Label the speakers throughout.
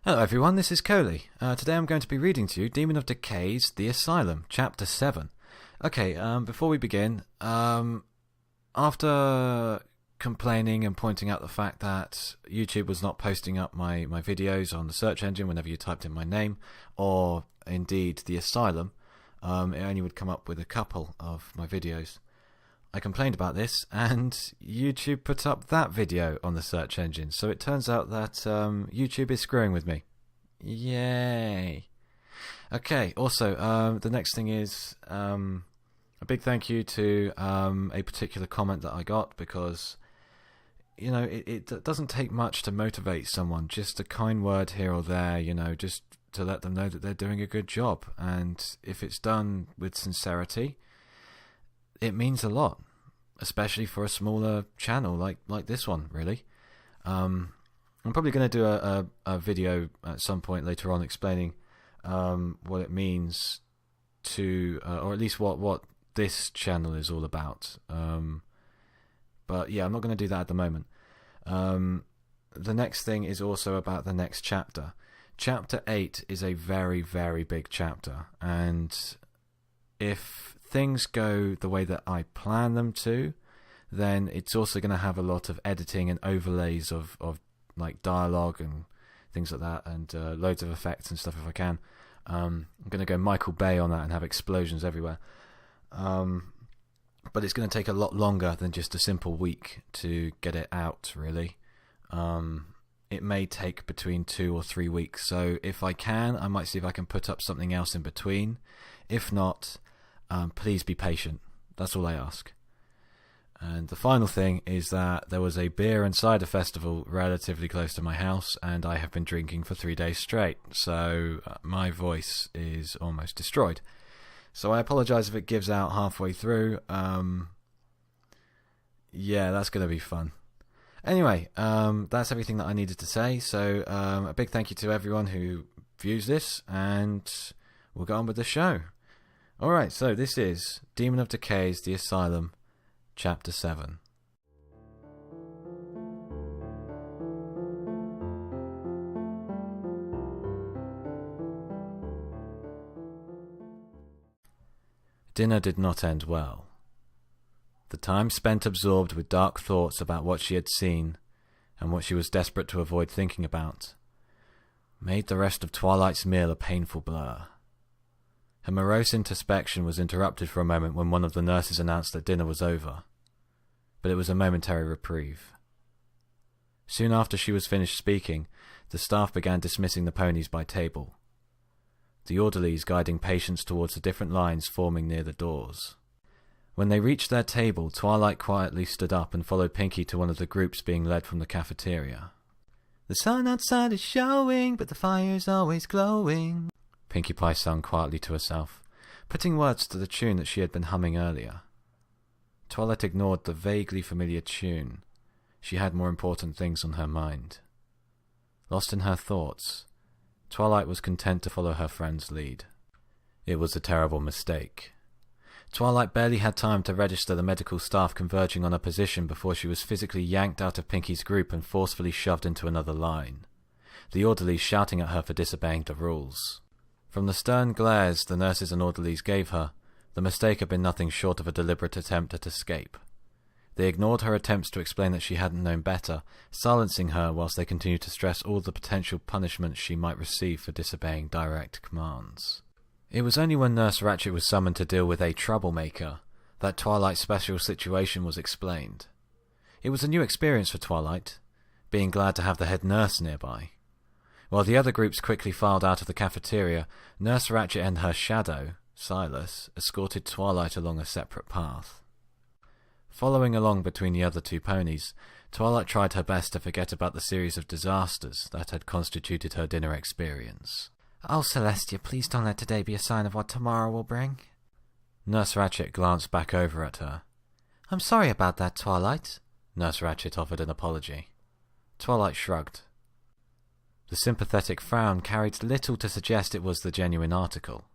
Speaker 1: Hello everyone, this is Coley. Today I'm going to be reading to you Demon of Decay's The Asylum, Chapter 7. Okay, before we begin, after complaining and pointing out the fact that YouTube was not posting up my videos on the search engine whenever you typed in my name, or indeed The Asylum, it only would come up with a couple of my videos. I complained about this, and YouTube put up that video on the search engine, so it turns out that YouTube is screwing with me. Yay! Okay, also, the next thing is a big thank you to a particular comment that I got, because, you know, it doesn't take much to motivate someone, just a kind word here or there, you know, just to let them know that they're doing a good job, and if it's done with sincerity, it means a lot, especially for a smaller channel like this one, really. I'm probably going to do a video at some point later on explaining what it means to, or at least what this channel is all about. But yeah, I'm not going to do that at the moment. The next thing is also about the next chapter. Chapter 8 is a very, very big chapter, and if things go the way that I plan them to, then it's also going to have a lot of editing and overlays of like dialogue and things like that, and loads of effects and stuff if I can. I'm going to go Michael Bay on that and have explosions everywhere. But it's going to take a lot longer than just a simple week to get it out, really. It may take between 2 or 3 weeks, so if I can, I might see if I can put up something else in between. If not, please be patient. That's all I ask. And the final thing is that there was a beer and cider festival relatively close to my house, and I have been drinking for 3 days straight, so my voice is almost destroyed. So I apologise if it gives out halfway through. Yeah, that's going to be fun. Anyway, that's everything that I needed to say, so a big thank you to everyone who views this, and we'll go on with the show. Alright, so this is Demon of Decay's The Asylum, Chapter 7. Dinner did not end well. The time spent absorbed with dark thoughts about what she had seen, and what she was desperate to avoid thinking about, made the rest of Twilight's meal a painful blur. Her morose introspection was interrupted for a moment when one of the nurses announced that dinner was over, but it was a momentary reprieve. Soon after she was finished speaking, the staff began dismissing the ponies by table, the orderlies guiding patients towards the different lines forming near the doors. When they reached their table, Twilight quietly stood up and followed Pinky to one of the groups being led from the cafeteria. "The sun outside is showing, but the fire's always glowing," Pinkie Pie sung quietly to herself, putting words to the tune that she had been humming earlier. Twilight ignored the vaguely familiar tune. She had more important things on her mind. Lost in her thoughts, Twilight was content to follow her friend's lead. It was a terrible mistake. Twilight barely had time to register the medical staff converging on her position before she was physically yanked out of Pinky's group and forcefully shoved into another line, the orderlies shouting at her for disobeying the rules. From the stern glares the nurses and orderlies gave her, the mistake had been nothing short of a deliberate attempt at escape. They ignored her attempts to explain that she hadn't known better, silencing her whilst they continued to stress all the potential punishments she might receive for disobeying direct commands. It was only when Nurse Ratched was summoned to deal with a troublemaker that Twilight's special situation was explained. It was a new experience for Twilight, being glad to have the head nurse nearby. While the other groups quickly filed out of the cafeteria, Nurse Ratched and her shadow, Silas, escorted Twilight along a separate path. Following along between the other two ponies, Twilight tried her best to forget about the series of disasters that had constituted her dinner experience. "Oh, Celestia, please don't let today be a sign of what tomorrow will bring." Nurse Ratched glanced back over at her. "I'm sorry about that, Twilight." Nurse Ratched offered an apology. Twilight shrugged. The sympathetic frown carried little to suggest it was the genuine article.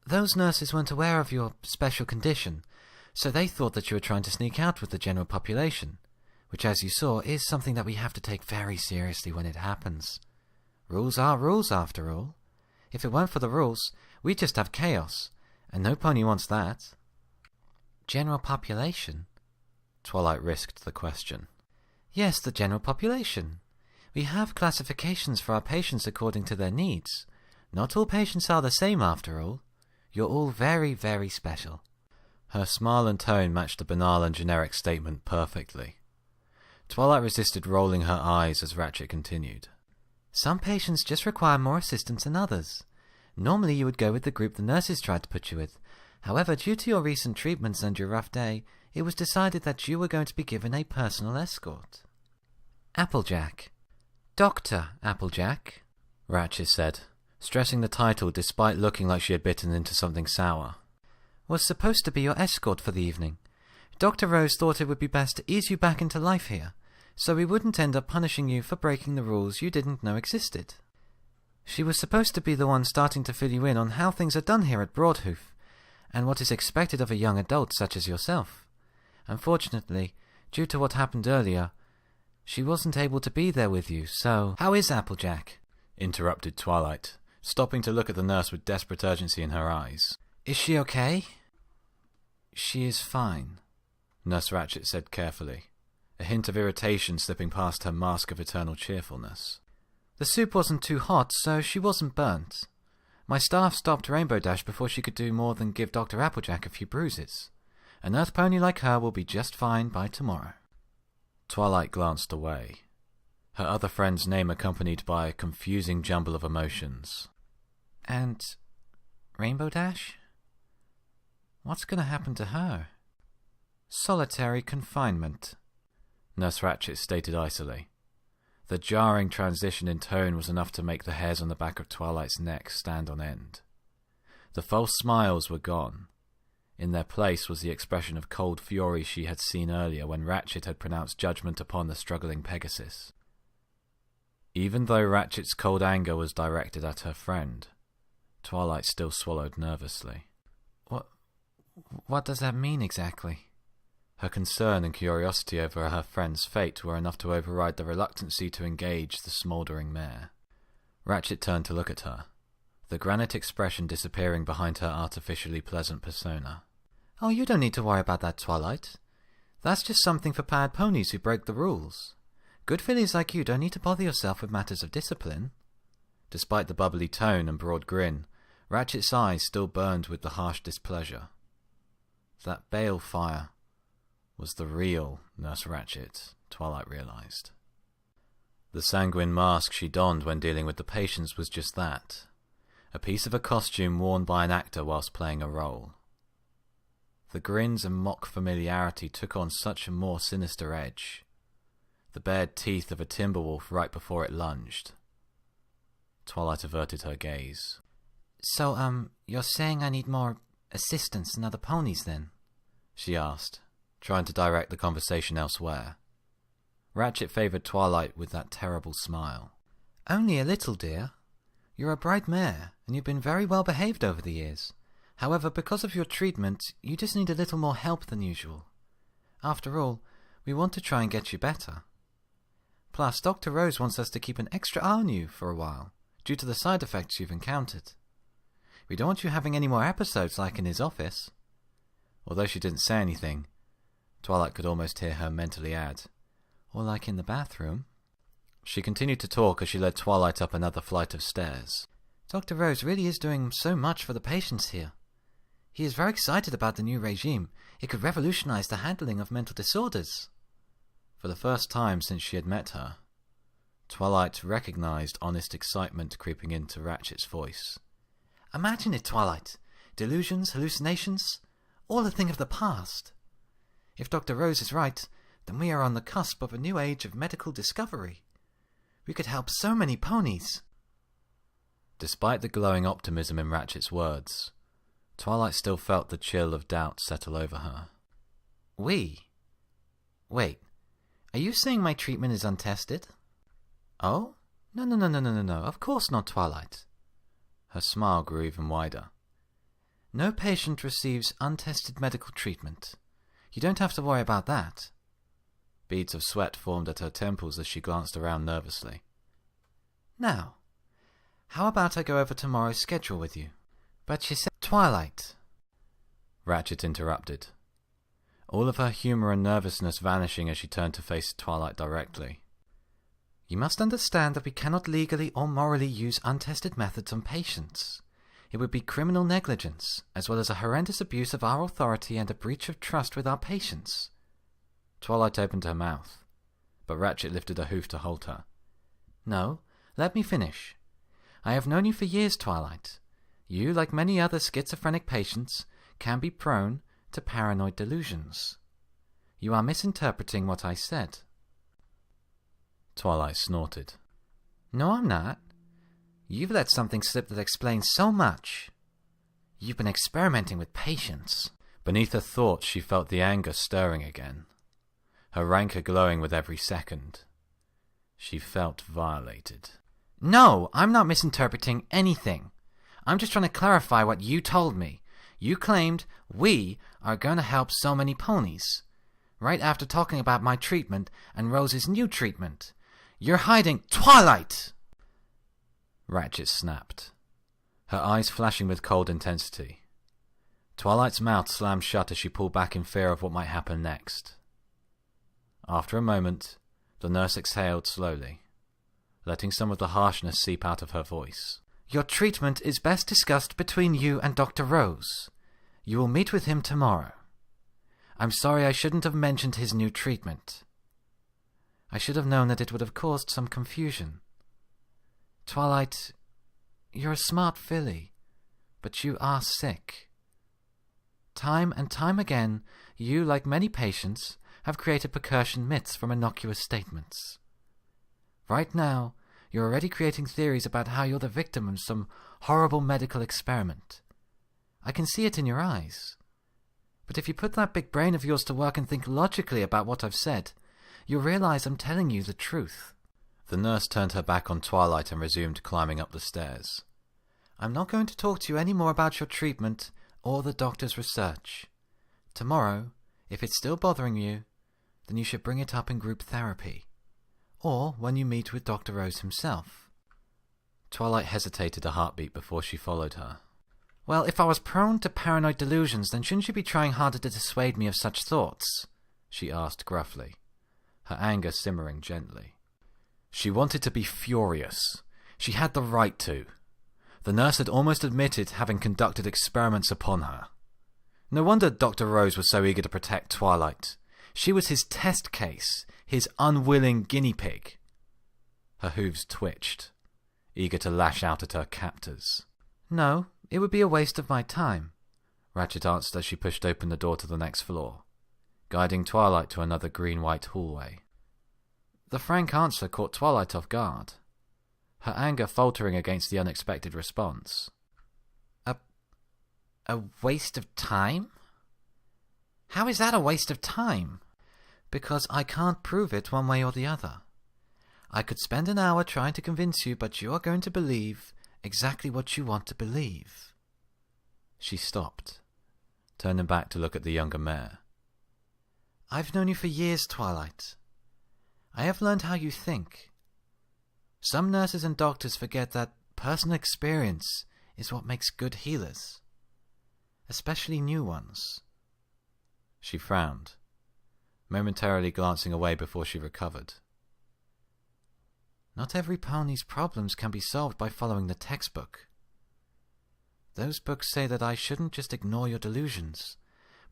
Speaker 1: "Those nurses weren't aware of your special condition, so they thought that you were trying to sneak out with the general population, which, as you saw, is something that we have to take very seriously when it happens," Rules are rules, after all. If it weren't for the rules, we'd just have chaos, and no pony wants that. General population? Twilight risked the question. Yes, the general population. We have classifications for our patients according to their needs. Not all patients are the same, after all. You're all very, very special. Her smile and tone matched the banal and generic statement perfectly. Twilight resisted rolling her eyes as Ratchet continued. Some patients just require more assistance than others. Normally you would go with the group the nurses tried to put you with. However, due to your recent treatments and your rough day, it was decided that you were going to be given a personal escort. Applejack. Dr. Applejack, Ratchet said, stressing the title despite looking like she had bitten into something sour, was supposed to be your escort for the evening. Dr. Rose thought it would be best to ease you back into life here, so we wouldn't end up punishing you for breaking the rules you didn't know existed. She was supposed to be the one starting to fill you in on how things are done here at Broadhoof, and what is expected of a young adult such as yourself. Unfortunately, due to what happened earlier, she wasn't able to be there with you, so— How is Applejack? Interrupted Twilight, stopping to look at the nurse with desperate urgency in her eyes. Is she okay? She is fine, Nurse Ratchet said carefully, a hint of irritation slipping past her mask of eternal cheerfulness. The soup wasn't too hot, so she wasn't burnt. My staff stopped Rainbow Dash before she could do more than give Dr. Applejack a few bruises. An Earth pony like her will be just fine by tomorrow. Twilight glanced away, her other friend's name accompanied by a confusing jumble of emotions. And Rainbow Dash? What's going to happen to her? Solitary confinement, Nurse Ratchet stated icily. The jarring transition in tone was enough to make the hairs on the back of Twilight's neck stand on end. The false smiles were gone. In their place was the expression of cold fury she had seen earlier when Ratchet had pronounced judgment upon the struggling Pegasus. Even though Ratchet's cold anger was directed at her friend, Twilight still swallowed nervously. What does that mean exactly? Her concern and curiosity over her friend's fate were enough to override the reluctancy to engage the smouldering mare. Ratchet turned to look at her, the granite expression disappearing behind her artificially pleasant persona. Oh, you don't need to worry about that, Twilight. That's just something for pad ponies who break the rules. Good fillies like you don't need to bother yourself with matters of discipline. Despite the bubbly tone and broad grin, Ratchet's eyes still burned with the harsh displeasure. That balefire was the real Nurse Ratchet, Twilight realized. The sanguine mask she donned when dealing with the patients was just that, a piece of a costume worn by an actor whilst playing a role. The grins and mock familiarity took on such a more sinister edge, the bared teeth of a timber wolf right before it lunged. Twilight averted her gaze. So, you're saying I need more assistance than other ponies, then? She asked, trying to direct the conversation elsewhere. Ratchet favoured Twilight with that terrible smile. Only a little, dear. You're a bright mare, and you've been very well behaved over the years. However, because of your treatment, you just need a little more help than usual. After all, we want to try and get you better. Plus, Dr. Rose wants us to keep an extra eye on you for a while, due to the side effects you've encountered. We don't want you having any more episodes like in his office. Although she didn't say anything, Twilight could almost hear her mentally add, or like in the bathroom. She continued to talk as she led Twilight up another flight of stairs. Dr. Rose really is doing so much for the patients here. He is very excited about the new regime. It could revolutionize the handling of mental disorders. For the first time since she had met her, Twilight recognized honest excitement creeping into Ratchet's voice. Imagine it, Twilight. Delusions, hallucinations, all a thing of the past. If Dr. Rose is right, then we are on the cusp of a new age of medical discovery. We could help so many ponies. Despite the glowing optimism in Ratchet's words, Twilight still felt the chill of doubt settle over her. We? Wait, are you saying my treatment is untested? Oh? No, of course not, Twilight. Her smile grew even wider. No patient receives untested medical treatment. You don't have to worry about that. Beads of sweat formed at her temples as she glanced around nervously. Now, How about I go over tomorrow's schedule with you? But she said Twilight. Ratchet interrupted, all of her humour and nervousness vanishing as she turned to face Twilight directly. You must understand that we cannot legally or morally use untested methods on patients. It would be criminal negligence, as well as a horrendous abuse of our authority and a breach of trust with our patients. Twilight opened her mouth, but Ratchet lifted a hoof to hold her. No, let me finish. I have known you for years, Twilight. You, like many other schizophrenic patients, can be prone to paranoid delusions. You are misinterpreting what I said. Twilight snorted. No, I'm not. You've let something slip that explains so much. You've been experimenting with patients. Beneath her thoughts, she felt the anger stirring again, her rancor glowing with every second. She felt violated. No, I'm not misinterpreting anything. I'm just trying to clarify what you told me. You claimed we are going to help so many ponies. Right after talking about my treatment and Rose's new treatment. You're hiding Twilight! Ratchet snapped, her eyes flashing with cold intensity. Twilight's mouth slammed shut as she pulled back in fear of what might happen next. After a moment, the nurse exhaled slowly, letting some of the harshness seep out of her voice. Your treatment is best discussed between you and Dr. Rose. You will meet with him tomorrow. I'm sorry I shouldn't have mentioned his new treatment. I should have known that it would have caused some confusion. Twilight, you're a smart filly, but you are sick. Time and time again, you, like many patients, have created percussion myths from innocuous statements. Right now, you're already creating theories about how you're the victim of some horrible medical experiment. I can see it in your eyes. But if you put that big brain of yours to work and think logically about what I've said, you'll realize I'm telling you the truth. The nurse turned her back on Twilight and resumed climbing up the stairs. I'm not going to talk to you any more about your treatment or the doctor's research. Tomorrow, if it's still bothering you, then you should bring it up in group therapy. Or when you meet with Dr. Rose himself. Twilight hesitated a heartbeat before she followed her. Well, if I was prone to paranoid delusions, then shouldn't you be trying harder to dissuade me of such thoughts? She asked gruffly, her anger simmering gently. She wanted to be furious. She had the right to. The nurse had almost admitted having conducted experiments upon her. No wonder Dr. Rose was so eager to protect Twilight. She was his test case, his unwilling guinea pig. Her hooves twitched, eager to lash out at her captors. No, it would be a waste of my time, Ratchet answered as she pushed open the door to the next floor, guiding Twilight to another green-white hallway. The frank answer caught Twilight off guard, her anger faltering against the unexpected response. A waste of time? How is that a waste of time? Because I can't prove it one way or the other. I could spend an hour trying to convince you, but you are going to believe exactly what you want to believe. She stopped, turning back to look at the younger mare. I've known you for years, Twilight. I have learned how you think. Some nurses and doctors forget that personal experience is what makes good healers, especially new ones. She frowned, momentarily glancing away before she recovered. Not every pony's problems can be solved by following the textbook. Those books say that I shouldn't just ignore your delusions,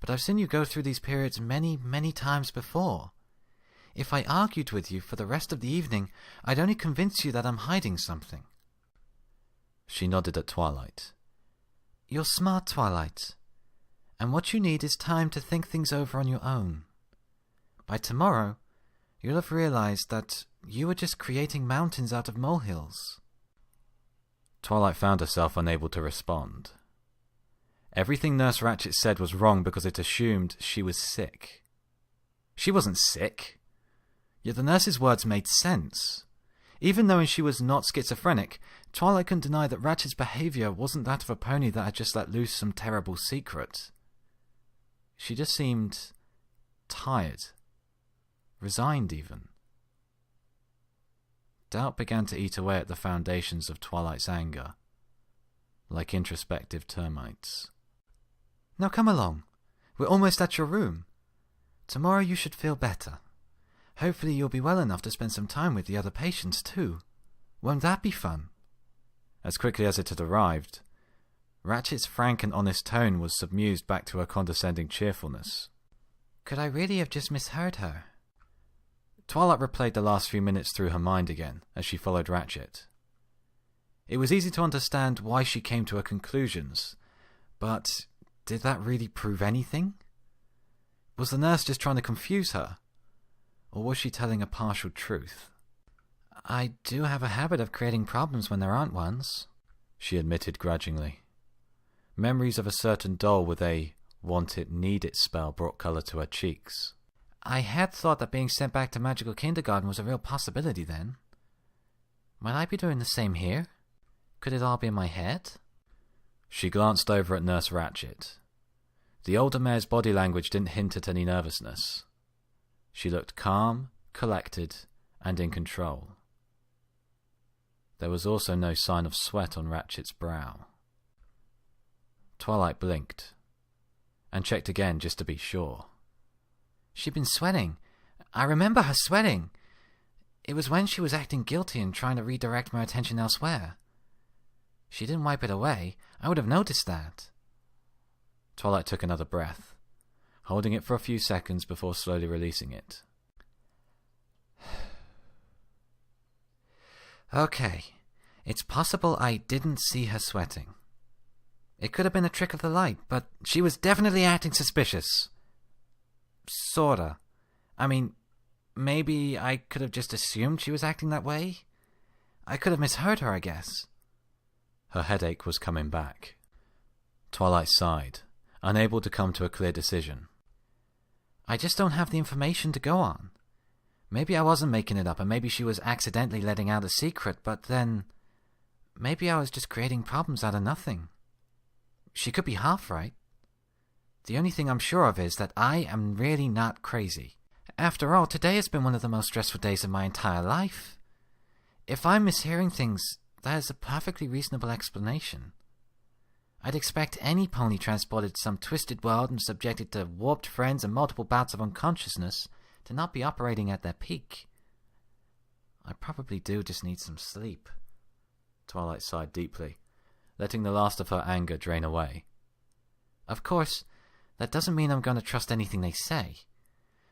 Speaker 1: but I've seen you go through these periods many, many times before. If I argued with you for the rest of the evening, I'd only convince you that I'm hiding something. She nodded at Twilight. You're smart, Twilight, and what you need is time to think things over on your own. By tomorrow, you'll have realized that you were just creating mountains out of molehills. Twilight found herself unable to respond. Everything Nurse Ratchet said was wrong because it assumed she was sick. She wasn't sick. Yet the nurse's words made sense. Even knowing she was not schizophrenic, Twilight couldn't deny that Ratchet's behaviour wasn't that of a pony that had just let loose some terrible secret. She just seemed tired. Resigned even. doubt began to eat away at the foundations of Twilight's anger, like introspective termites.
Speaker 2: Now come along. We're almost at your room. Tomorrow you should feel better. Hopefully you'll be well enough to spend some time with the other patients too. Won't that be fun?
Speaker 1: As quickly as it had arrived, Ratchet's frank and honest tone was submused back to her condescending cheerfulness.
Speaker 2: Could I really have just misheard her?
Speaker 1: Twilight replayed the last few minutes through her mind again as she followed Ratchet. It was easy to understand why she came to her conclusions, but did that really prove anything? Was the nurse just trying to confuse her? Or was she telling a partial truth?
Speaker 2: I do have a habit of creating problems when there aren't ones,
Speaker 1: she admitted grudgingly. Memories of a certain doll with a want-it-need-it spell brought colour to her cheeks.
Speaker 2: I had thought that being sent back to magical kindergarten was a real possibility then. Might I be doing the same here? Could it all be in my head?
Speaker 1: She glanced over at Nurse Ratchet. The older mare's body language didn't hint at any nervousness. She looked calm, collected, and in control. There was also no sign of sweat on Ratchet's brow. Twilight blinked, and checked again just to be sure.
Speaker 2: She'd been sweating. I remember her sweating. It was when she was acting guilty and trying to redirect my attention elsewhere. She didn't wipe it away. I would have noticed that.
Speaker 1: Twilight took another breath, holding it for a few seconds before slowly releasing it.
Speaker 2: Okay, it's possible I didn't see her sweating. It could have been a trick of the light, but she was definitely acting suspicious. Sorta. I mean, maybe I could have just assumed she was acting that way. I could have misheard her, I guess.
Speaker 1: Her headache was coming back. Twilight sighed, unable to come to a clear decision.
Speaker 2: I just don't have the information to go on. Maybe I wasn't making it up, and maybe she was accidentally letting out a secret, but then maybe I was just creating problems out of nothing. She could be half right. The only thing I'm sure of is that I am really not crazy. After all, today has been one of the most stressful days of my entire life. If I'm mishearing things, that is a perfectly reasonable explanation. I'd expect any pony transported to some twisted world and subjected to warped friends and multiple bouts of unconsciousness to not be operating at their peak. I probably do just need some sleep.
Speaker 1: Twilight sighed deeply, letting the last of her anger drain away.
Speaker 2: Of course, that doesn't mean I'm going to trust anything they say.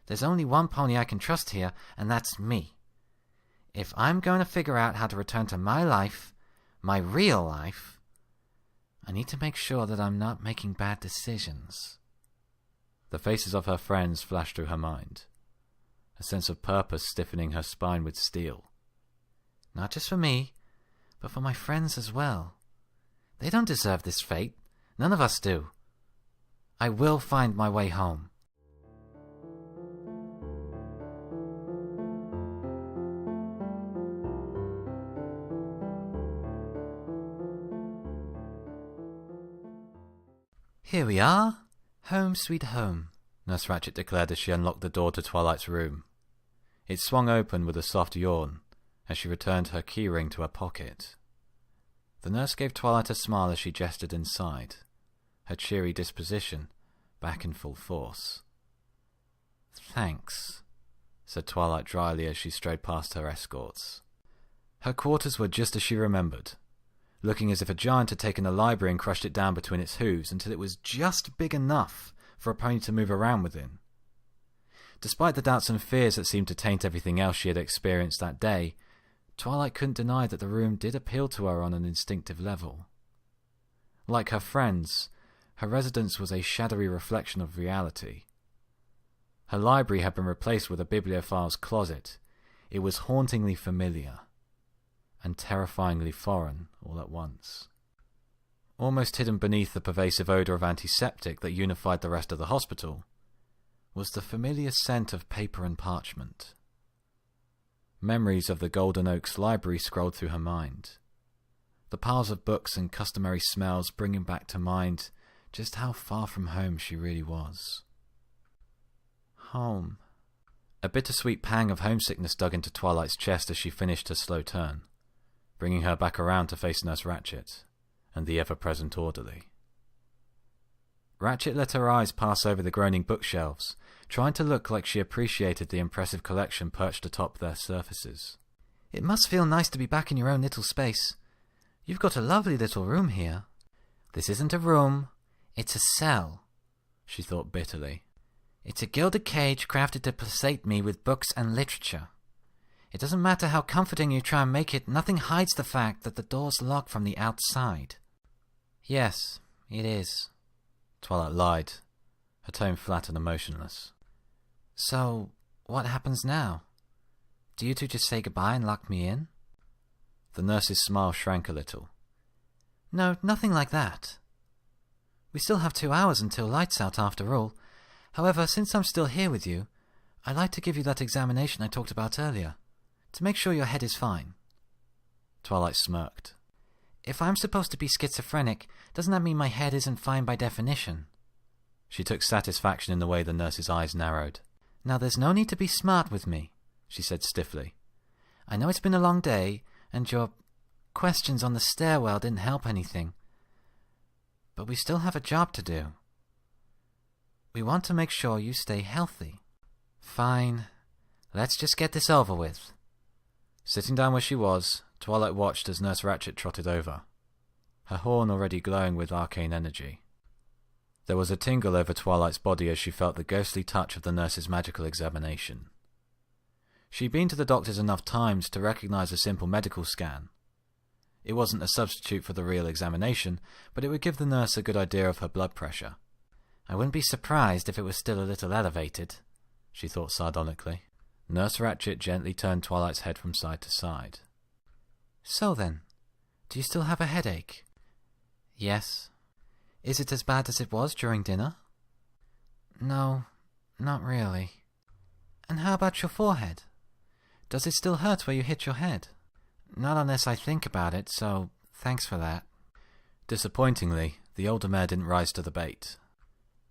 Speaker 2: There's only one pony I can trust here, and that's me. If I'm going to figure out how to return to my life, my real life, I need to make sure that I'm not making bad decisions.
Speaker 1: The faces of her friends flashed through her mind, a sense of purpose stiffening her spine with steel.
Speaker 2: Not just for me, but for my friends as well. They don't deserve this fate. None of us do. I will find my way home. Here we are. Home sweet home,
Speaker 1: Nurse Ratchet declared as she unlocked the door to Twilight's room. It swung open with a soft yawn as she returned her keyring to her pocket. The nurse gave Twilight a smile as she gestured inside, her cheery disposition back in full force.
Speaker 2: Thanks,
Speaker 1: said Twilight dryly as she strayed past her escorts. Her quarters were just as she remembered, looking as if a giant had taken a library and crushed it down between its hooves until it was just big enough for a pony to move around within. Despite the doubts and fears that seemed to taint everything else she had experienced that day, Twilight couldn't deny that the room did appeal to her on an instinctive level. Like her friends, her residence was a shadowy reflection of reality. Her library had been replaced with a bibliophile's closet. It was hauntingly familiar and terrifyingly foreign all at once. Almost hidden beneath the pervasive odour of antiseptic that unified the rest of the hospital was the familiar scent of paper and parchment. Memories of the Golden Oaks library scrolled through her mind, the piles of books and customary smells bringing back to mind just how far from home she really was.
Speaker 2: Home.
Speaker 1: A bittersweet pang of homesickness dug into Twilight's chest as she finished her slow turn, bringing her back around to face Nurse Ratched and the ever-present orderly. Ratched let her eyes pass over the groaning bookshelves, trying to look like she appreciated the impressive collection perched atop their surfaces.
Speaker 2: It must feel nice to be back in your own little space. You've got a lovely little room here. This isn't a room, it's a cell, she thought bitterly. It's a gilded cage crafted to placate me with books and literature. It doesn't matter how comforting you try and make it, nothing hides the fact that the door's locked from the outside.
Speaker 1: Yes, it is, Twilight lied, her tone flat and emotionless.
Speaker 2: So, what happens now? Do you two just say goodbye and lock me in?
Speaker 1: The nurse's smile shrank a little.
Speaker 2: No, nothing like that. We still have 2 hours until lights out after all. However, since I'm still here with you, I'd like to give you that examination I talked about earlier, to make sure your head is fine.
Speaker 1: Twilight smirked.
Speaker 2: If I'm supposed to be schizophrenic, doesn't that mean my head isn't fine by definition?
Speaker 1: She took satisfaction in the way the nurse's eyes narrowed.
Speaker 2: Now there's no need to be smart with me, she said stiffly. I know it's been a long day, and your questions on the stairwell didn't help anything. But we still have a job to do. We want to make sure you stay healthy. Fine. Let's just get this over with.
Speaker 1: Sitting down where she was, Twilight watched as Nurse Ratched trotted over, her horn already glowing with arcane energy. There was a tingle over Twilight's body as she felt the ghostly touch of the nurse's magical examination. She'd been to the doctors enough times to recognize a simple medical scan. It wasn't a substitute for the real examination, but it would give the nurse a good idea of her blood pressure.
Speaker 2: I wouldn't be surprised if it was still a little elevated,
Speaker 1: she thought sardonically. Nurse Ratched gently turned Twilight's head from side to side.
Speaker 2: So then, do you still have a headache?
Speaker 1: Yes.
Speaker 2: Is it as bad as it was during dinner? No, not really. And how about your forehead? Does it still hurt where you hit your head? Not unless I think about it, so thanks for that.
Speaker 1: Disappointingly, the older mare didn't rise to the bait.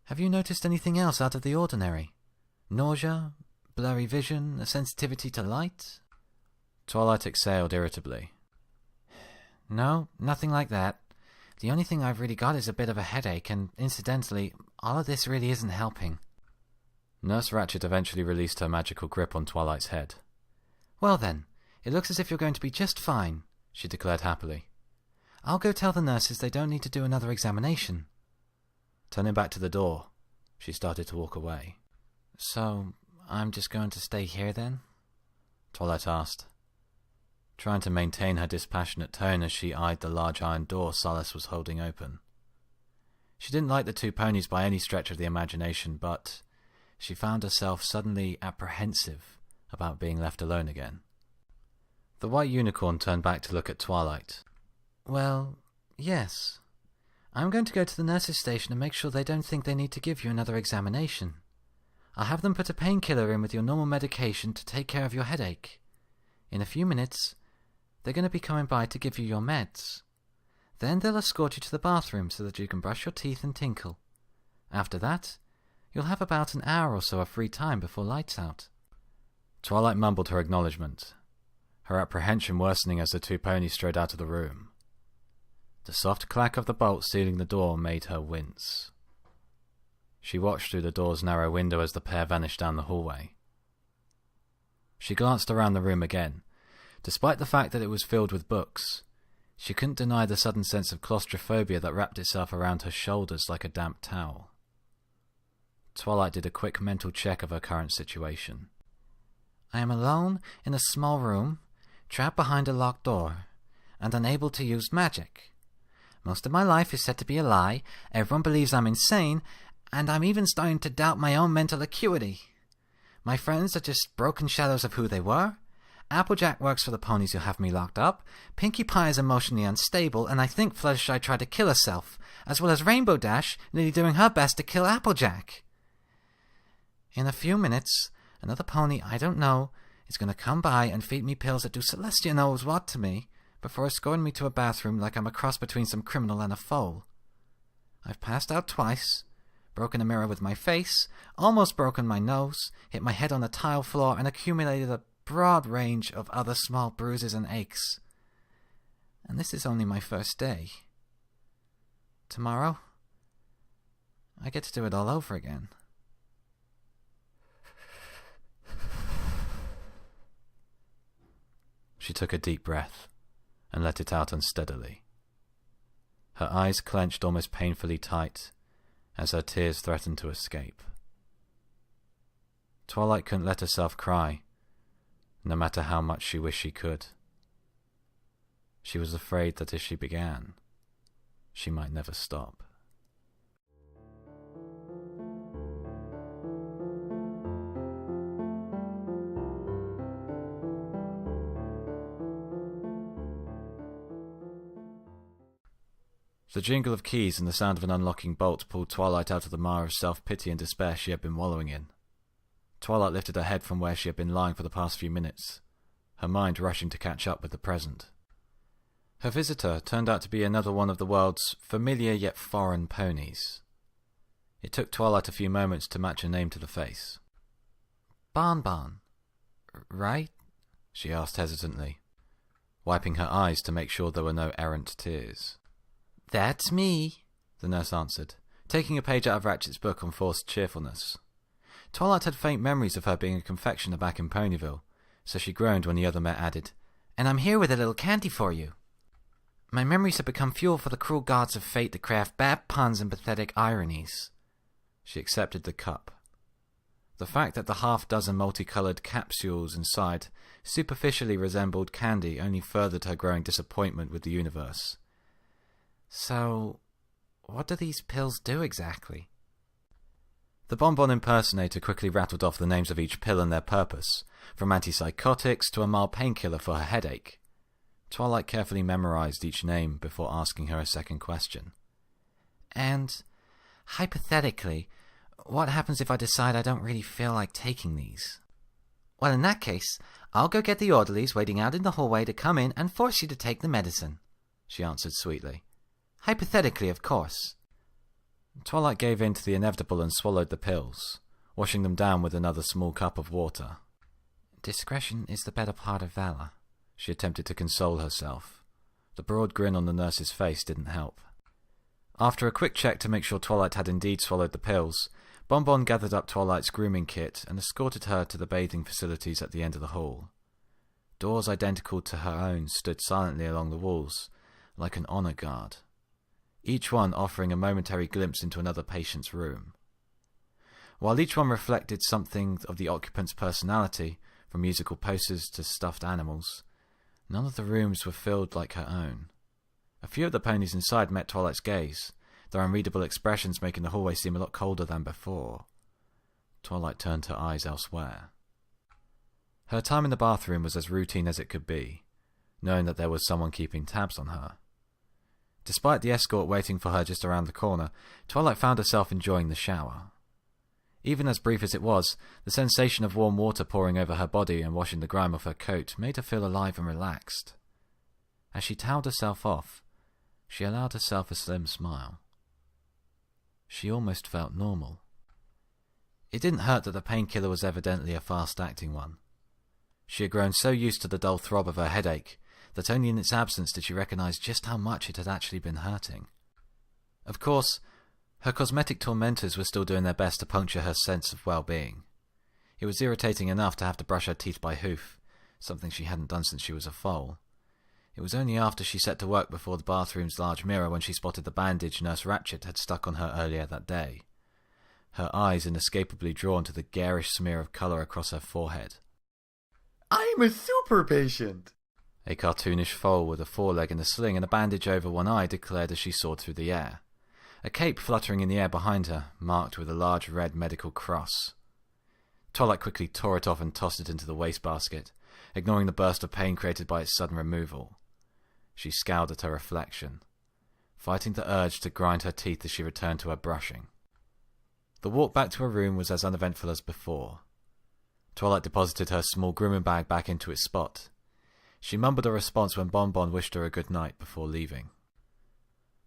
Speaker 2: Have you noticed anything else out of the ordinary? Nausea, blurry vision, a sensitivity to light?
Speaker 1: Twilight exhaled irritably.
Speaker 2: No, nothing like that. The only thing I've really got is a bit of a headache, and incidentally, all of this really isn't helping.
Speaker 1: Nurse Ratched eventually released her magical grip on Twilight's head.
Speaker 2: Well then, it looks as if you're going to be just fine, she declared happily. I'll go tell the nurses they don't need to do another examination.
Speaker 1: Turning back to the door, she started to walk away.
Speaker 2: So, I'm just going to stay here then?
Speaker 1: Twilight asked, trying to maintain her dispassionate tone as she eyed the large iron door Solace was holding open. She didn't like the two ponies by any stretch of the imagination, but she found herself suddenly apprehensive about being left alone again. The white unicorn turned back to look at Twilight.
Speaker 2: Well, yes. I'm going to go to the nurse's station and make sure they don't think they need to give you another examination. I'll have them put a painkiller in with your normal medication to take care of your headache. In a few minutes, they're going to be coming by to give you your meds. Then they'll escort you to the bathroom so that you can brush your teeth and tinkle. After that, you'll have about an hour or so of free time before lights out.
Speaker 1: Twilight mumbled her acknowledgement, her apprehension worsening as the two ponies strode out of the room. The soft clack of the bolt sealing the door made her wince. She watched through the door's narrow window as the pair vanished down the hallway. She glanced around the room again. Despite the fact that it was filled with books, she couldn't deny the sudden sense of claustrophobia that wrapped itself around her shoulders like a damp towel. Twilight did a quick mental check of her current situation.
Speaker 2: I am alone in a small room, trapped behind a locked door, and unable to use magic. Most of my life is said to be a lie, everyone believes I'm insane, and I'm even starting to doubt my own mental acuity. My friends are just broken shadows of who they were. Applejack works for the ponies who have me locked up. Pinkie Pie is emotionally unstable, and I think Fluttershy tried to kill herself, as well as Rainbow Dash nearly doing her best to kill Applejack. In a few minutes, another pony I don't know is going to come by and feed me pills that do Celestia knows what to me, before escorting me to a bathroom like I'm a cross between some criminal and a foal. I've passed out twice, broken a mirror with my face, almost broken my nose, hit my head on the tile floor, and accumulated a broad range of other small bruises and aches. And this is only my first day. Tomorrow, I get to do it all over again.
Speaker 1: She took a deep breath and let it out unsteadily. Her eyes clenched almost painfully tight as her tears threatened to escape. Twilight couldn't let herself cry, no matter how much she wished she could. She was afraid that if she began, she might never stop. The jingle of keys and the sound of an unlocking bolt pulled Twilight out of the mire of self-pity and despair she had been wallowing in. Twilight lifted her head from where she had been lying for the past few minutes, her mind rushing to catch up with the present. Her visitor turned out to be another one of the world's familiar yet foreign ponies. It took Twilight a few moments to match her name to the face.
Speaker 2: Bonbon, right?
Speaker 1: She asked hesitantly, wiping her eyes to make sure there were no errant tears.
Speaker 2: That's me,
Speaker 1: the nurse answered, taking a page out of Ratchet's book on forced cheerfulness. Twilight had faint memories of her being a confectioner back in Ponyville, so she groaned when the other mare added,
Speaker 2: "And I'm here with a little candy for you." My memories have become fuel for the cruel gods of fate to craft bad puns and pathetic ironies.
Speaker 1: She accepted the cup. The fact that the half-dozen multicolored capsules inside superficially resembled candy only furthered her growing disappointment with the universe.
Speaker 2: So, what do these pills do exactly?
Speaker 1: The Bonbon impersonator quickly rattled off the names of each pill and their purpose, from antipsychotics to a mild painkiller for her headache. Twilight carefully memorized each name before asking her a second question.
Speaker 2: And, hypothetically, what happens if I decide I don't really feel like taking these? Well, in that case, I'll go get the orderlies waiting out in the hallway to come in and force you to take the medicine, she answered sweetly. Hypothetically, of course.
Speaker 1: Twilight gave in to the inevitable and swallowed the pills, washing them down with another small cup of water.
Speaker 2: Discretion is the better part of valor,
Speaker 1: she attempted to console herself. The broad grin on the nurse's face didn't help. After a quick check to make sure Twilight had indeed swallowed the pills, Bonbon gathered up Twilight's grooming kit and escorted her to the bathing facilities at the end of the hall. Doors identical to her own stood silently along the walls, like an honor guard, each one offering a momentary glimpse into another patient's room. While each one reflected something of the occupant's personality, from musical posters to stuffed animals, none of the rooms were filled like her own. A few of the ponies inside met Twilight's gaze, their unreadable expressions making the hallway seem a lot colder than before. Twilight turned her eyes elsewhere. Her time in the bathroom was as routine as it could be, knowing that there was someone keeping tabs on her. Despite the escort waiting for her just around the corner, Twilight found herself enjoying the shower. Even as brief as it was, the sensation of warm water pouring over her body and washing the grime off her coat made her feel alive and relaxed. As she toweled herself off, she allowed herself a slim smile. She almost felt normal. It didn't hurt that the painkiller was evidently a fast-acting one. She had grown so used to the dull throb of her headache that only in its absence did she recognize just how much it had actually been hurting. Of course, her cosmetic tormentors were still doing their best to puncture her sense of well-being. It was irritating enough to have to brush her teeth by hoof, something she hadn't done since she was a foal. It was only after she set to work before the bathroom's large mirror when she spotted the bandage Nurse Ratchet had stuck on her earlier that day, her eyes inescapably drawn to the garish smear of colour across her forehead.
Speaker 3: "I'm a super patient!"
Speaker 1: A cartoonish foal with a foreleg in a sling and a bandage over one eye declared as she soared through the air, a cape fluttering in the air behind her, marked with a large red medical cross. Twilight quickly tore it off and tossed it into the wastebasket, ignoring the burst of pain created by its sudden removal. She scowled at her reflection, fighting the urge to grind her teeth as she returned to her brushing. The walk back to her room was as uneventful as before. Twilight deposited her small grooming bag back into its spot. She mumbled a response when Bonbon wished her a good night before leaving.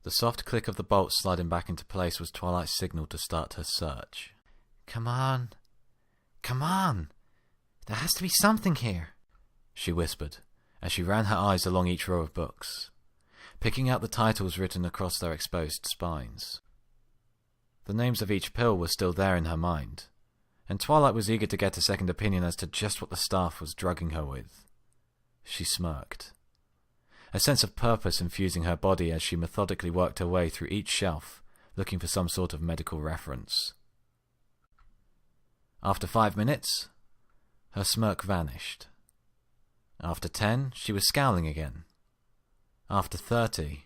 Speaker 1: The soft click of the bolt sliding back into place was Twilight's signal to start her search.
Speaker 2: Come on. Come on. There has to be something here,
Speaker 1: she whispered, as she ran her eyes along each row of books, picking out the titles written across their exposed spines. The names of each pill were still there in her mind, and Twilight was eager to get a second opinion as to just what the staff was drugging her with. She smirked, a sense of purpose infusing her body as she methodically worked her way through each shelf, looking for some sort of medical reference. After 5 minutes, her smirk vanished. After 10, she was scowling again. After 30,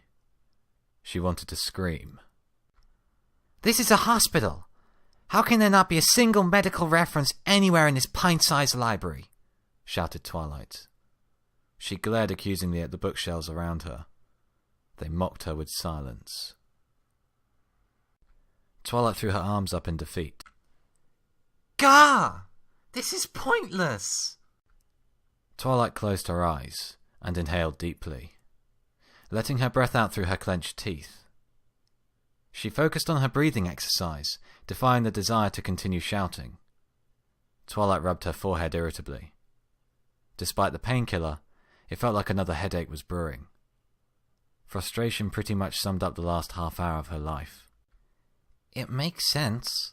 Speaker 1: she wanted to scream.
Speaker 2: This is a hospital! How can there not be a single medical reference anywhere in this pint-sized library?
Speaker 1: Shouted Twilight. She glared accusingly at the bookshelves around her. They mocked her with silence. Twilight threw her arms up in defeat.
Speaker 2: Gah! This is pointless!
Speaker 1: Twilight closed her eyes and inhaled deeply, letting her breath out through her clenched teeth. She focused on her breathing exercise, defying the desire to continue shouting. Twilight rubbed her forehead irritably. Despite the painkiller, it felt like another headache was brewing. Frustration pretty much summed up the last half hour of her life.
Speaker 2: It makes sense.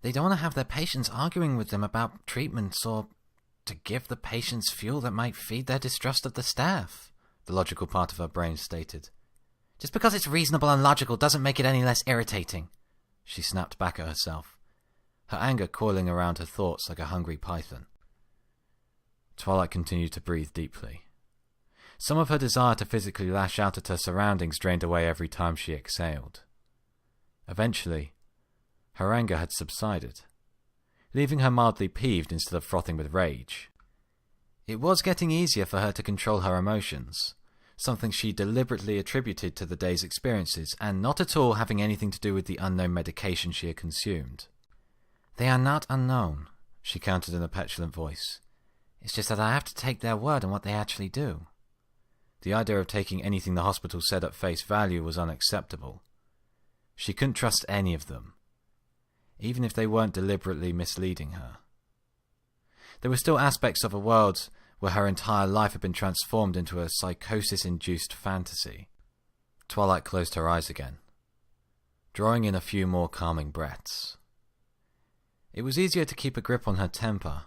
Speaker 2: They don't want to have their patients arguing with them about treatments or to give the patients fuel that might feed their distrust of the staff, the logical part of her brain stated. Just because it's reasonable and logical doesn't make it any less irritating, she snapped back at herself, her anger coiling around her thoughts like a hungry python. Twilight continued to breathe deeply. Some of her desire to physically lash out at her surroundings drained away every time she exhaled. Eventually, her anger had subsided, leaving her mildly peeved instead of frothing with rage. It was getting easier for her to control her emotions, something she deliberately attributed to the day's experiences, and not at all having anything to do with the unknown medication she had consumed. They are not unknown, she countered in a petulant voice. It's just that I have to take their word on what they actually do.
Speaker 1: The idea of taking anything the hospital said at face value was unacceptable. She couldn't trust any of them, even if they weren't deliberately misleading her. There were still aspects of a world where her entire life had been transformed into a psychosis-induced fantasy. Twilight closed her eyes again, drawing in a few more calming breaths. It was easier to keep a grip on her temper,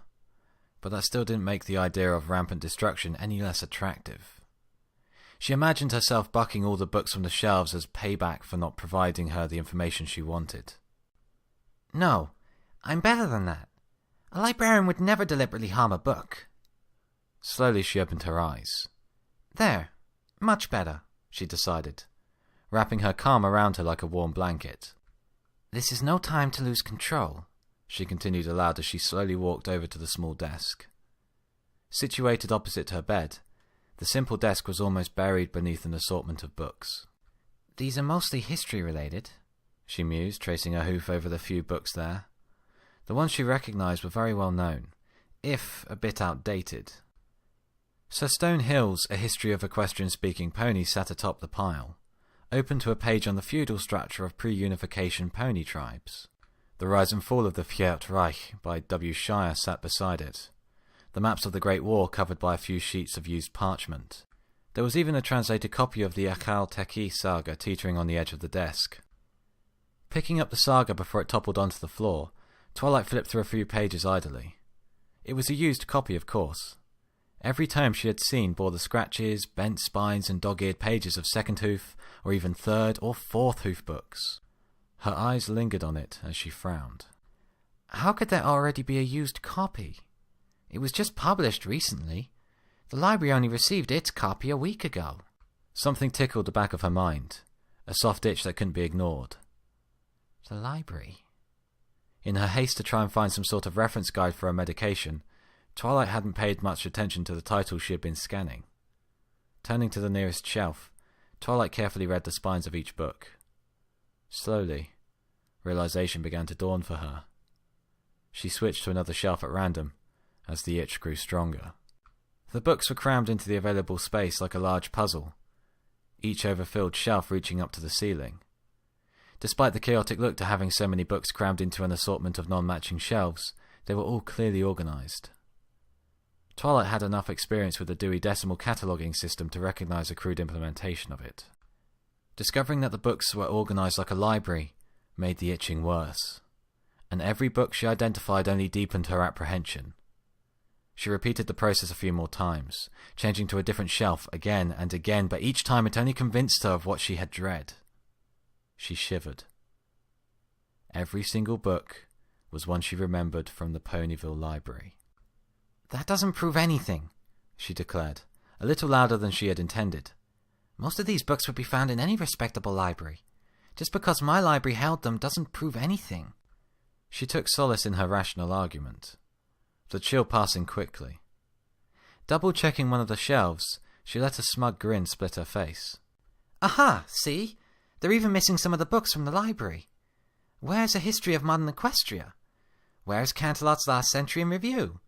Speaker 1: but that still didn't make the idea of rampant destruction any less attractive. She imagined herself bucking all the books from the shelves as payback for not providing her the information she wanted.
Speaker 2: No, I'm better than that. A librarian would never deliberately harm a book.
Speaker 1: Slowly she opened her eyes.
Speaker 2: There, much better, she decided,
Speaker 1: wrapping her calm around her like a warm blanket.
Speaker 2: This is no time to lose control,
Speaker 1: she continued aloud as she slowly walked over to the small desk. Situated opposite her bed, the simple desk was almost buried beneath an assortment of books.
Speaker 2: These are mostly history-related,
Speaker 1: she mused, tracing her hoof over the few books there. The ones she recognized were very well known, if a bit outdated. Sir Stone Hill's A History of Equestrian-Speaking Ponies sat atop the pile, open to a page on the feudal structure of pre-unification pony tribes. The Rise and Fall of the Viert Reich by W. Shire sat beside it, the maps of the Great War covered by a few sheets of used parchment. There was even a translated copy of the Achal Teki saga teetering on the edge of the desk. Picking up the saga before it toppled onto the floor, Twilight flipped through a few pages idly. It was a used copy, of course. Every tome she had seen bore the scratches, bent spines and dog-eared pages of second hoof, or even third or fourth hoof books. Her eyes lingered on it as she frowned.
Speaker 2: How could there already be a used copy? It was just published recently. The library only received its copy a week ago.
Speaker 1: Something tickled the back of her mind, a soft itch that couldn't be ignored.
Speaker 2: The library.
Speaker 1: In her haste to try and find some sort of reference guide for her medication, Twilight hadn't paid much attention to the titles she had been scanning. Turning to the nearest shelf, Twilight carefully read the spines of each book. Slowly, realization began to dawn for her. She switched to another shelf at random, as the itch grew stronger. The books were crammed into the available space like a large puzzle, each overfilled shelf reaching up to the ceiling. Despite the chaotic look to having so many books crammed into an assortment of non-matching shelves, they were all clearly organized. Twilight had enough experience with the Dewey Decimal cataloging system to recognize a crude implementation of it. Discovering that the books were organized like a library made the itching worse, and every book she identified only deepened her apprehension. She repeated the process a few more times, changing to a different shelf again and again, but each time it only convinced her of what she had dread. She shivered. Every single book was one she remembered from the Ponyville library.
Speaker 2: "That doesn't prove anything," she declared, a little louder than she had intended. "Most of these books would be found in any respectable library. Just because my library held them doesn't prove anything."
Speaker 1: She took solace in her rational argument, the chill passing quickly. Double-checking one of the shelves, she let a smug grin split her face.
Speaker 2: "Aha, see? They're even missing some of the books from the library. Where's A History of Modern Equestria? Where's Canterlot's Last Century in Review?"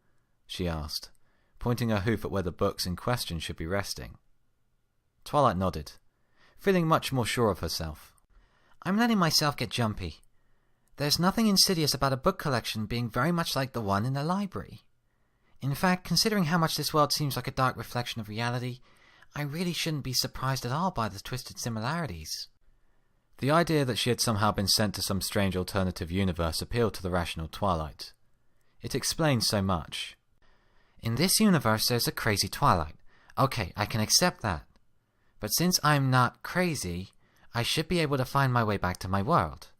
Speaker 2: she asked, pointing her hoof at where the books in question should be resting. Twilight nodded, feeling much more sure of herself. "I'm letting myself get jumpy. There's nothing insidious about a book collection being very much like the one in the library. In fact, considering how much this world seems like a dark reflection of reality, I really shouldn't be surprised at all by the twisted similarities."
Speaker 1: The idea that she had somehow been sent to some strange alternative universe appealed to the rational Twilight. It explained so much.
Speaker 2: "In this universe there's a crazy Twilight. Okay, I can accept that. But since I'm not crazy, I should be able to find my way back to my world.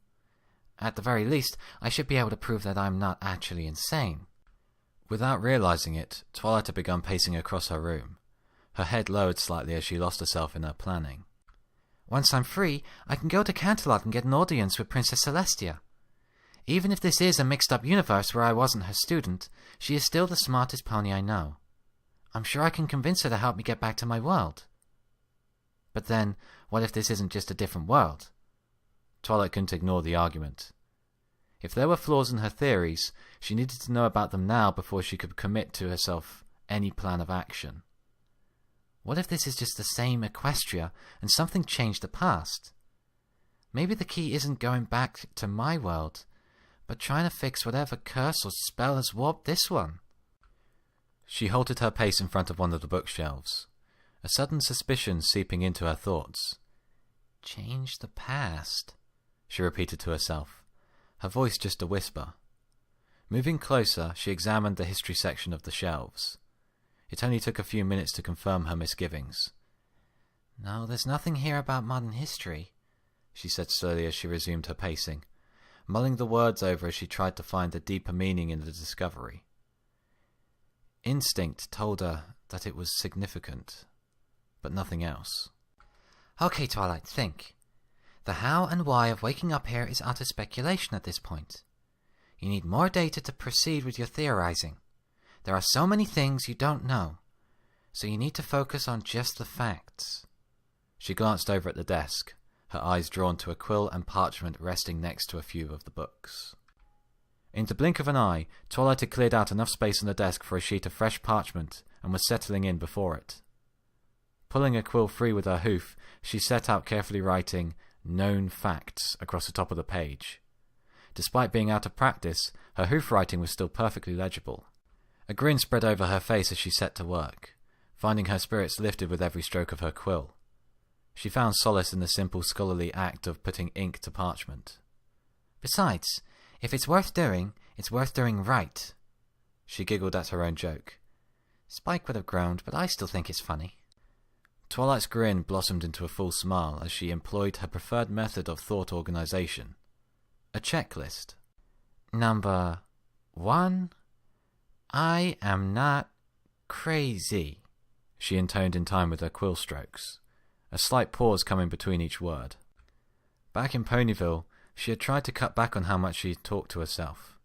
Speaker 2: At the very least, I should be able to prove that I'm not actually insane."
Speaker 1: Without realizing it, Twilight had begun pacing across her room. Her head lowered slightly as she lost herself in her planning.
Speaker 2: "Once I'm free, I can go to Canterlot and get an audience with Princess Celestia. Even if this is a mixed-up universe where I wasn't her student, she is still the smartest pony I know. I'm sure I can convince her to help me get back to my world." But then, what if this isn't just a different world?
Speaker 1: Twilight couldn't ignore the argument. If there were flaws in her theories, she needed to know about them now before she could commit to herself any plan of action.
Speaker 2: What if this is just the same Equestria and something changed the past? Maybe the key isn't going back to my world, but trying to fix whatever curse or spell has warped this one.
Speaker 1: She halted her pace in front of one of the bookshelves, a sudden suspicion seeping into her thoughts.
Speaker 2: "Change the past,"
Speaker 1: she repeated to herself, her voice just a whisper. Moving closer, she examined the history section of the shelves. It only took a few minutes to confirm her misgivings.
Speaker 2: "No, there's nothing here about modern history,"
Speaker 1: she said slowly as she resumed her pacing, mulling the words over as she tried to find the deeper meaning in the discovery. Instinct told her that it was significant, but nothing else.
Speaker 2: "Okay, Twilight, think. The how and why of waking up here is utter speculation at this point. You need more data to proceed with your theorizing. There are so many things you don't know, so you need to focus on just the facts."
Speaker 1: She glanced over at the desk, her eyes drawn to a quill and parchment resting next to a few of the books. In the blink of an eye, Twilight had cleared out enough space on the desk for a sheet of fresh parchment and was settling in before it. Pulling a quill free with her hoof, she set out carefully writing "known facts" across the top of the page. Despite being out of practice, her hoof writing was still perfectly legible. A grin spread over her face as she set to work, finding her spirits lifted with every stroke of her quill. She found solace in the simple scholarly act of putting ink to parchment.
Speaker 2: "Besides, if it's worth doing right."
Speaker 1: She giggled at her own joke.
Speaker 2: Spike would have groaned, but I still think it's funny.
Speaker 1: Twilight's grin blossomed into a full smile as she employed her preferred method of thought organization. A checklist.
Speaker 2: Number 1. I am not crazy,
Speaker 1: she intoned in time with her quill strokes, a slight pause coming between each word. Back in Ponyville, she had tried to cut back on how much she talked to herself.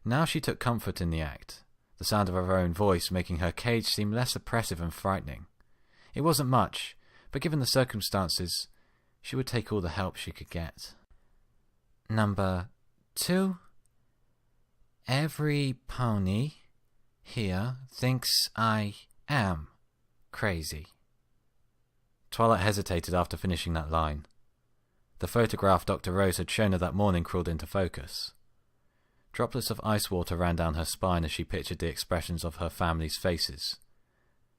Speaker 1: Now she took comfort in the act, the sound of her own voice making her cage seem less oppressive and frightening. It wasn't much, but given the circumstances, she would take all the help she could get.
Speaker 2: Number 2. Every pony here thinks I am crazy.
Speaker 1: Twilight hesitated after finishing that line. The photograph Dr. Rose had shown her that morning crawled into focus. Droplets of ice water ran down her spine as she pictured the expressions of her family's faces.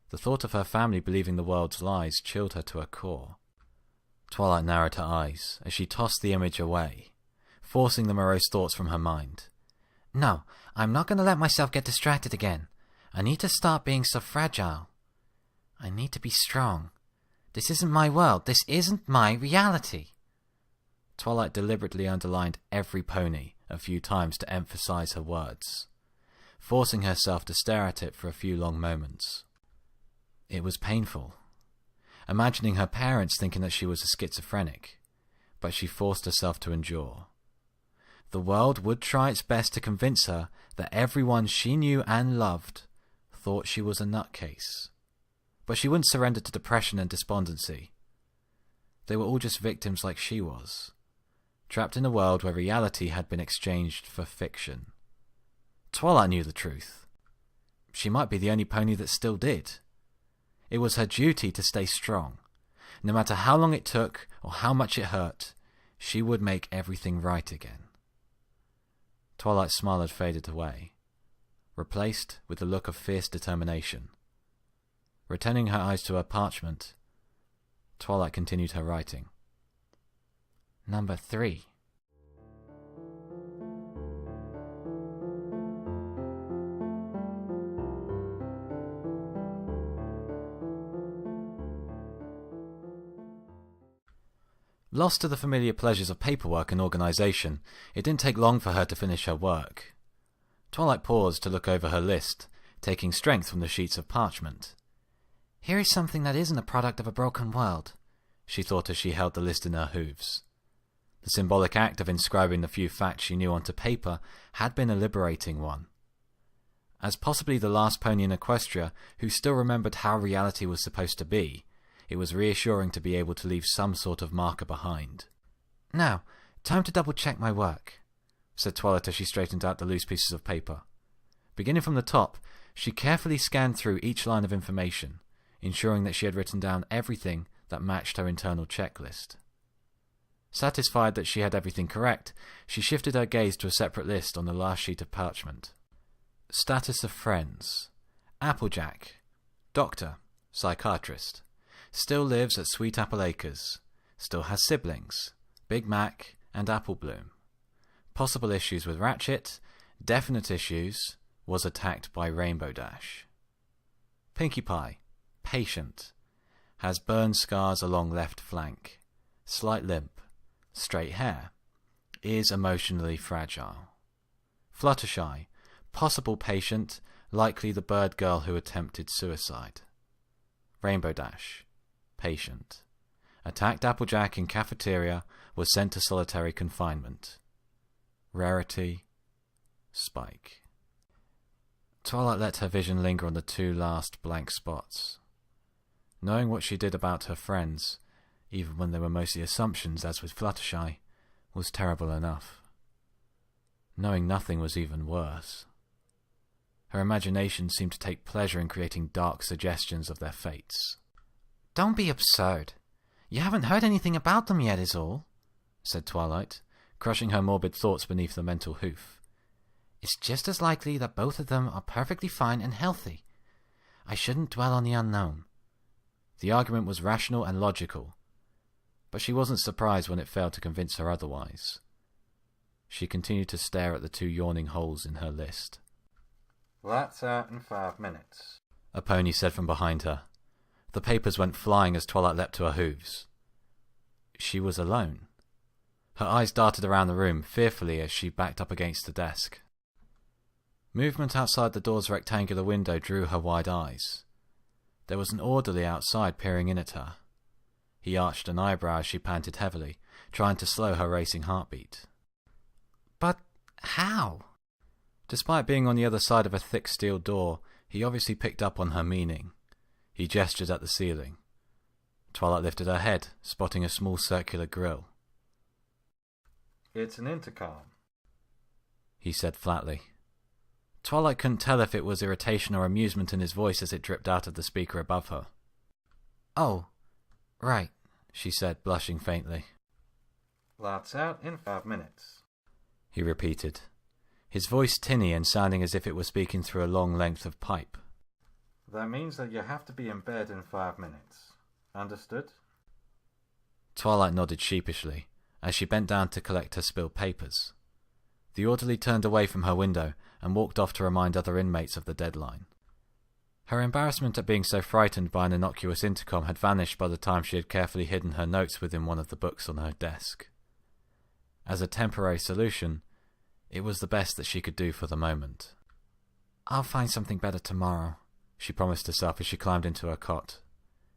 Speaker 1: The thought of her family believing the world's lies chilled her to her core. Twilight narrowed her eyes as she tossed the image away, forcing the morose thoughts from her mind.
Speaker 2: No, I'm not going to let myself get distracted again. I need to stop being so fragile. I need to be strong. This isn't my world. This isn't my reality.
Speaker 1: Twilight deliberately underlined every pony a few times to emphasize her words, forcing herself to stare at it for a few long moments. It was painful, imagining her parents thinking that she was a schizophrenic, but she forced herself to endure. The world would try its best to convince her that everyone she knew and loved thought she was a nutcase, but she wouldn't surrender to depression and despondency. They were all just victims like she was, trapped in a world where reality had been exchanged for fiction. Twilight knew the truth. She might be the only pony that still did. It was her duty to stay strong. No matter how long it took or how much it hurt, she would make everything right again. Twilight's smile had faded away, replaced with a look of fierce determination. Returning her eyes to her parchment, Twilight continued her writing.
Speaker 2: Number 3.
Speaker 1: Lost to the familiar pleasures of paperwork and organization, it didn't take long for her to finish her work. Twilight paused to look over her list, taking strength from the sheets of parchment.
Speaker 2: Here is something that isn't a product of a broken world,
Speaker 1: she thought as she held the list in her hooves. The symbolic act of inscribing the few facts she knew onto paper had been a liberating one. As possibly the last pony in Equestria who still remembered how reality was supposed to be, it was reassuring to be able to leave some sort of marker behind.
Speaker 2: Now, time to double-check my work,
Speaker 1: said Twilight as she straightened out the loose pieces of paper. Beginning from the top, she carefully scanned through each line of information, ensuring that she had written down everything that matched her internal checklist. Satisfied that she had everything correct, she shifted her gaze to a separate list on the last sheet of parchment. Status of friends. Applejack. Doctor. Psychiatrist. Still lives at Sweet Apple Acres. Still has siblings. Big Mac and Apple Bloom. Possible issues with Ratchet. Definite issues. Was attacked by Rainbow Dash. Pinkie Pie. Patient. Has burn scars along left flank. Slight limp. Straight hair. Is emotionally fragile. Fluttershy. Possible patient, likely the bird girl who attempted suicide. Rainbow Dash. Patient. Attacked Applejack in cafeteria, was sent to solitary confinement. Rarity. Spike. Twilight let her vision linger on the 2 last blank spots. Knowing what she did about her friends, even when they were mostly assumptions as with Fluttershy, was terrible enough. Knowing nothing was even worse. Her imagination seemed to take pleasure in creating dark suggestions of their fates.
Speaker 2: Don't be absurd. You haven't heard anything about them yet is all, said Twilight, crushing her morbid thoughts beneath the mental hoof. It's just as likely that both of them are perfectly fine and healthy. I shouldn't dwell on the unknown. The argument was rational and logical, but she wasn't surprised when it failed to convince her otherwise. She continued to stare at the 2 yawning holes in her list.
Speaker 3: That's out in 5 minutes,
Speaker 1: a pony said from behind her. The papers went flying as Twilight leapt to her hooves. She was alone. Her eyes darted around the room fearfully as she backed up against the desk. Movement outside the door's rectangular window drew her wide eyes. There was an orderly outside peering in at her. He arched an eyebrow as she panted heavily, trying to slow her racing heartbeat.
Speaker 2: But how?
Speaker 1: Despite being on the other side of a thick steel door, he obviously picked up on her meaning. He gestured at the ceiling. Twilight lifted her head, spotting a small circular grille.
Speaker 3: It's an intercom,
Speaker 1: he said flatly. Twilight couldn't tell if it was irritation or amusement in his voice as it dripped out of the speaker above her.
Speaker 2: Oh, Right, she said, blushing faintly.
Speaker 3: Lights out in 5 minutes.
Speaker 1: He repeated, his voice tinny and sounding as if it were speaking through a long length of pipe.
Speaker 3: That means that you have to be in bed in 5 minutes. Understood?
Speaker 1: Twilight nodded sheepishly as she bent down to collect her spilled papers. The orderly turned away from her window and walked off to remind other inmates of the deadline. Her embarrassment at being so frightened by an innocuous intercom had vanished by the time she had carefully hidden her notes within one of the books on her desk. As a temporary solution, it was the best that she could do for the moment.
Speaker 2: I'll find something better tomorrow,
Speaker 1: she promised herself as she climbed into her cot.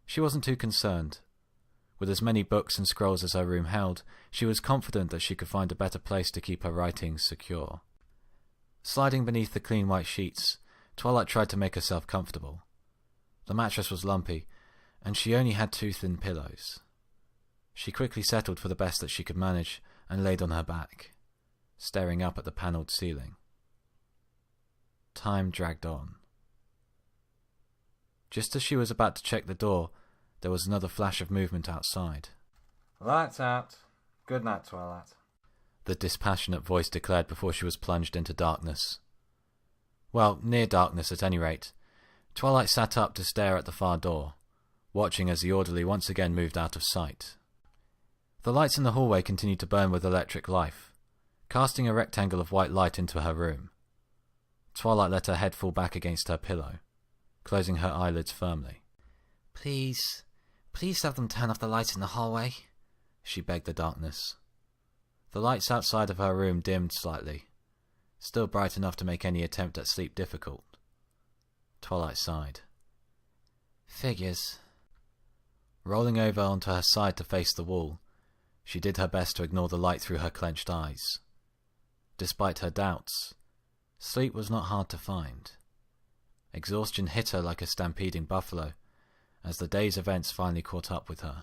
Speaker 1: She wasn't too concerned. With as many books and scrolls as her room held, she was confident that she could find a better place to keep her writings secure. Sliding beneath the clean white sheets, Twilight tried to make herself comfortable. The mattress was lumpy, and she only had 2 thin pillows. She quickly settled for the best that she could manage and laid on her back, staring up at the panelled ceiling. Time dragged on. Just as she was about to check the door, there was another flash of movement outside.
Speaker 3: Lights out. Good night, Twilight.
Speaker 1: The dispassionate voice declared before she was plunged into darkness. Well, near darkness at any rate. Twilight sat up to stare at the far door, watching as the orderly once again moved out of sight. The lights in the hallway continued to burn with electric life, casting a rectangle of white light into her room. Twilight let her head fall back against her pillow, closing her eyelids firmly.
Speaker 2: Please have them turn off the lights in the hallway,
Speaker 1: she begged the darkness. The lights outside of her room dimmed slightly, still bright enough to make any attempt at sleep difficult. Twilight sighed.
Speaker 2: Figures.
Speaker 1: Rolling over onto her side to face the wall, she did her best to ignore the light through her clenched eyes. Despite her doubts, sleep was not hard to find. Exhaustion hit her like a stampeding buffalo as the day's events finally caught up with her.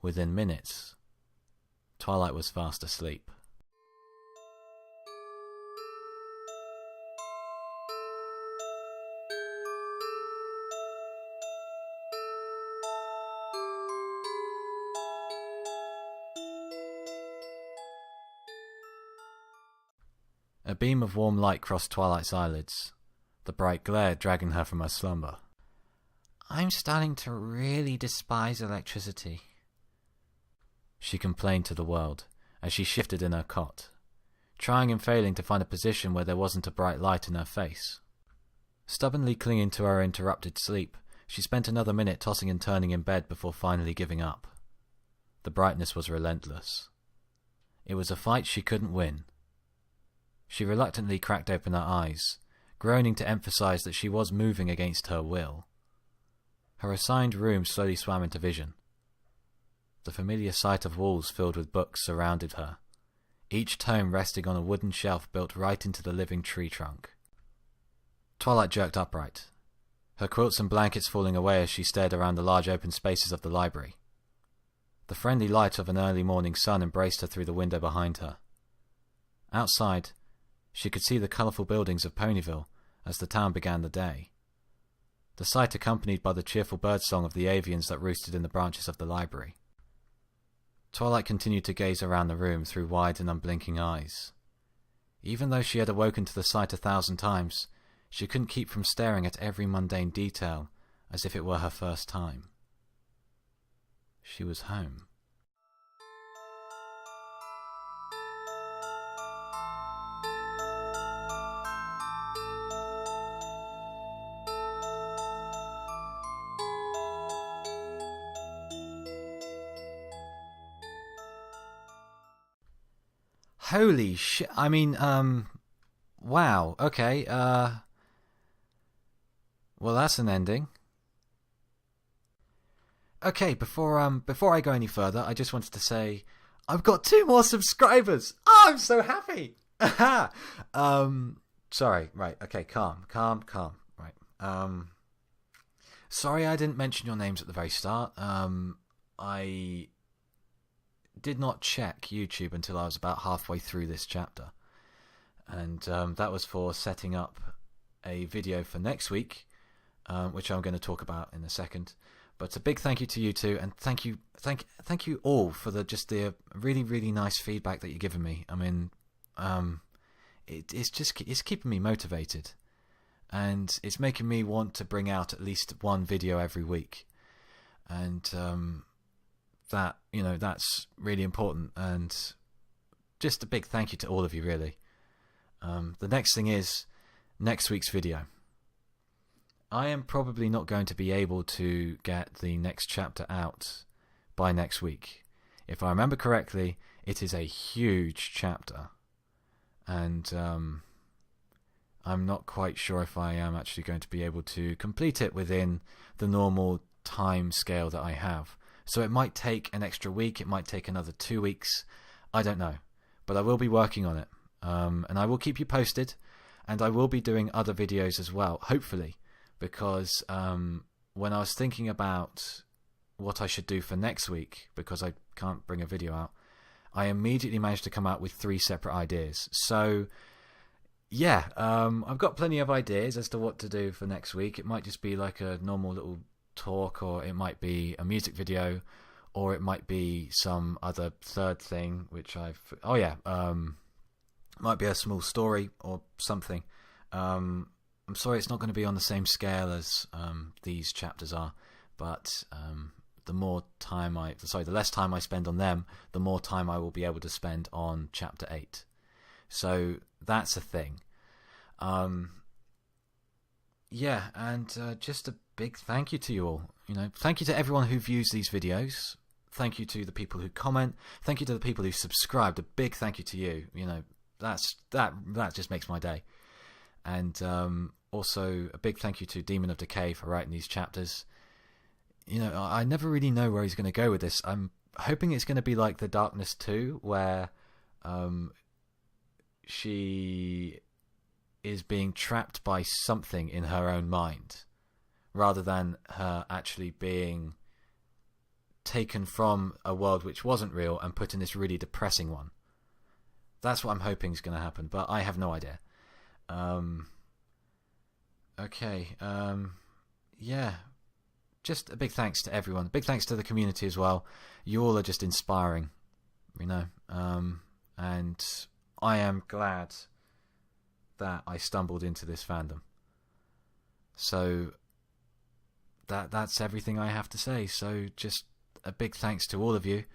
Speaker 1: Within minutes, Twilight was fast asleep. A beam of warm light crossed Twilight's eyelids, the bright glare dragging her from her slumber.
Speaker 2: I'm starting to really despise electricity,
Speaker 1: she complained to the world as she shifted in her cot, trying and failing to find a position where there wasn't a bright light in her face. Stubbornly clinging to her interrupted sleep, she spent another minute tossing and turning in bed before finally giving up. The brightness was relentless. It was a fight she couldn't win. She reluctantly cracked open her eyes, groaning to emphasize that she was moving against her will. Her assigned room slowly swam into vision. The familiar sight of walls filled with books surrounded her, each tome resting on a wooden shelf built right into the living tree trunk. Twilight jerked upright, her quilts and blankets falling away as she stared around the large open spaces of the library. The friendly light of an early morning sun embraced her through the window behind her. Outside, she could see the colourful buildings of Ponyville as the town began the day. The sight accompanied by the cheerful birdsong of the avians that roosted in the branches of the library. Twilight continued to gaze around the room through wide and unblinking eyes. Even though she had awoken to the sight 1,000 times, she couldn't keep from staring at every mundane detail as if it were her first time. She was home.
Speaker 2: Holy shit. I mean, wow. Okay, well, that's an ending. Okay, before I go any further, I just wanted to say I've got 2 more subscribers. Oh, I'm so happy. Sorry. Right. Okay, calm. Right. Sorry I didn't mention your names at the very start. I did not check YouTube until I was about halfway through this chapter, and that was for setting up a video for next week, which I'm going to talk about in a second.
Speaker 1: But a big thank you to you two, and thank you all for the really, really nice feedback that you're giving me. I mean, it's keeping me motivated, and it's making me want to bring out at least one video every week, and that's really important. And just a big thank you to all of you, really. The next thing is next week's video. I am probably not going to be able to get the next chapter out by next week. If I remember correctly, it is a huge chapter, and I'm not quite sure if I am actually going to be able to complete it within the normal time scale that I have. So it might take an extra week, it might take another 2 weeks, I don't know. But I will be working on it, and I will keep you posted, and I will be doing other videos as well, hopefully, because when I was thinking about what I should do for next week, because I can't bring a video out, I immediately managed to come out with 3 separate ideas. So yeah, I've got plenty of ideas as to what to do for next week. It might just be like a normal little talk, or it might be a music video, or it might be some other third thing, which might be a small story or something. I'm sorry it's not going to be on the same scale as these chapters are, but the less time I spend on them, the more time I will be able to spend on chapter 8. So that's a thing. Just a big thank you to you all. Thank you to everyone who views these videos. Thank you to the people who comment. Thank you to the people who subscribed. A big thank you to you. That just makes my day. And also a big thank you to Demon of Decay for writing these chapters. I never really know where he's going to go with this. I'm hoping it's going to be like The Darkness 2, where she is being trapped by something in her own mind, rather than her actually being taken from a world which wasn't real and put in this really depressing one. That's what I'm hoping is going to happen, but I have no idea. Just a big thanks to everyone. Big thanks to the community as well. You all are just inspiring, and I am glad that I stumbled into this fandom. So that's everything I have to say. So just a big thanks to all of you,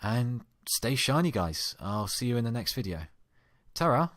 Speaker 1: and stay shiny, guys. I'll see you in the next video. Ta-ra!